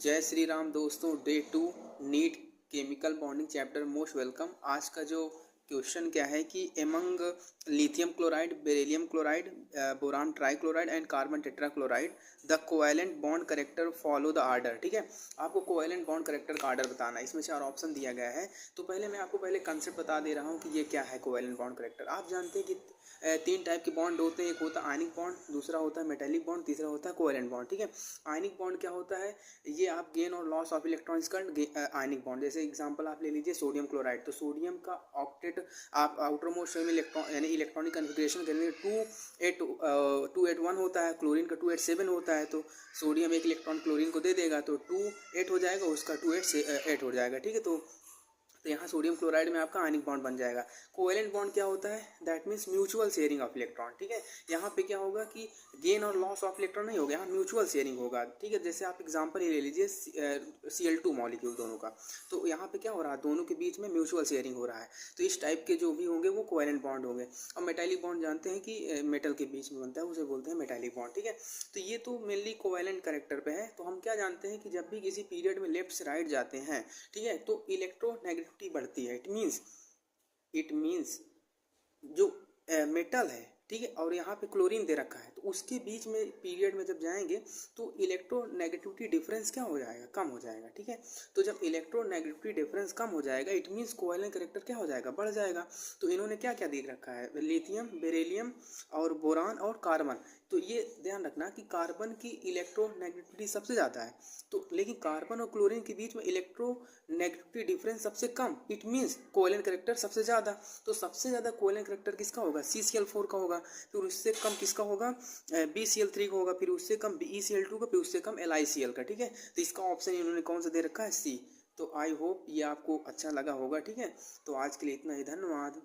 जय श्री राम दोस्तों। Day 2 NEET chemical bonding chapter most welcome. आज का जो क्वेश्चन क्या है कि among lithium chloride, beryllium chloride, boron trichloride and carbon tetrachloride the covalent bond character follow the order. ठीक है, आपको कोवैलेंट बॉन्ड करेक्टर का आर्डर बताना है। इसमें 4 ऑप्शन दिया गया है। तो पहले मैं आपको कंसेप्ट बता दे रहा हूँ कि ये क्या है कोवैलेंट बॉन्ड करेक्टर। आप जानते हैं कि 3 टाइप के बॉन्ड होते हैं। एक होता है आयनिक बॉन्ड, दूसरा होता है मेटेलिक बॉन्ड, तीसरा होता है कोवैलेंट बॉन्ड। ठीक है, आयनिक बॉन्ड क्या होता है? ये आप गेन और लॉस ऑफ इलेक्ट्रॉन्स का आयनिक बॉन्ड। जैसे एग्जांपल आप ले लीजिए सोडियम क्लोराइड, तो सोडियम का ऑक्टेट आप आउटर मोस्ट में इलेक्ट्रॉन यानी इलेक्ट्रॉनिक कन्फिग्रेशन करेंगे 281 होता है, क्लोरीन का 287 होता है। तो सोडियम एक इलेक्ट्रॉन क्लोरीन को दे देगा तो 28 हो जाएगा, उसका 288 हो जाएगा। ठीक है, तो यहाँ सोडियम क्लोराइड में आपका आयनिक बॉन्ड बन जाएगा। कोवैलेंट बॉन्ड क्या होता है? That means mutual sharing of electron. ठीक है, यहाँ पे क्या होगा कि गेन और लॉस ऑफ इलेक्ट्रॉन नहीं होगा, यहाँ म्यूचुअल शेयरिंग होगा। ठीक है, जैसे आप एग्जांपल ले लीजिए Cl2 मॉलिक्यूल दोनों का, तो यहाँ पे क्या हो रहा है, दोनों के बीच में म्यूचुअल शेयरिंग हो रहा है। तो इस टाइप के जो भी होंगे वो कोवैलेंट बॉन्ड होंगे। अब मेटालिक बॉन्ड जानते हैं कि मेटल के बीच में बनता है, उसे बोलते हैं मेटालिक बॉन्ड। ठीक है, तो ये तो मेनली कोवैलेंट कैरेक्टर पे है। तो हम क्या जानते हैं कि जब भी किसी पीरियड में लेफ्ट से राइट जाते हैं, ठीक है, तो इलेक्ट्रोनेगेटिविटी बढ़ती है। इट मीन्स जो मेटल है, ठीक है, और यहाँ पे क्लोरीन दे रखा है, तो उसके बीच में पीरियड में जब जाएंगे तो इलेक्ट्रोनेगेटिविटी डिफरेंस क्या हो जाएगा? कम हो जाएगा। ठीक है, तो जब इलेक्ट्रोनेगेटिविटी डिफरेंस कम हो जाएगा इट मीन्स कोवैलेंट कैरेक्टर क्या हो जाएगा? बढ़ जाएगा। तो इन्होंने क्या क्या दे रखा है? लिथियम, बेरिलियम और बोरान और कार्बन। तो ये ध्यान रखना कि कार्बन की इलेक्ट्रोनेगेटिविटी सबसे ज़्यादा है, तो लेकिन कार्बन और क्लोरीन के बीच में इलेक्ट्रोनेगेटिविटी डिफरेंस सबसे कम। इट मीन्स कोवैलेंट कैरेक्टर सबसे ज़्यादा। तो सबसे ज़्यादा कोवैलेंट कैरेक्टर किसका होगा? CCl4 का होगा। फिर उससे कम किसका होगा? BCl3 का होगा। फिर उससे कम BeCl2 का, फिर उससे कम LiCl का। ठीक है, तो इसका ऑप्शन इन्होंने कौन सा दे रखा है? C। तो आई होप ये आपको अच्छा लगा होगा। ठीक है, तो आज के लिए इतना ही, धन्यवाद।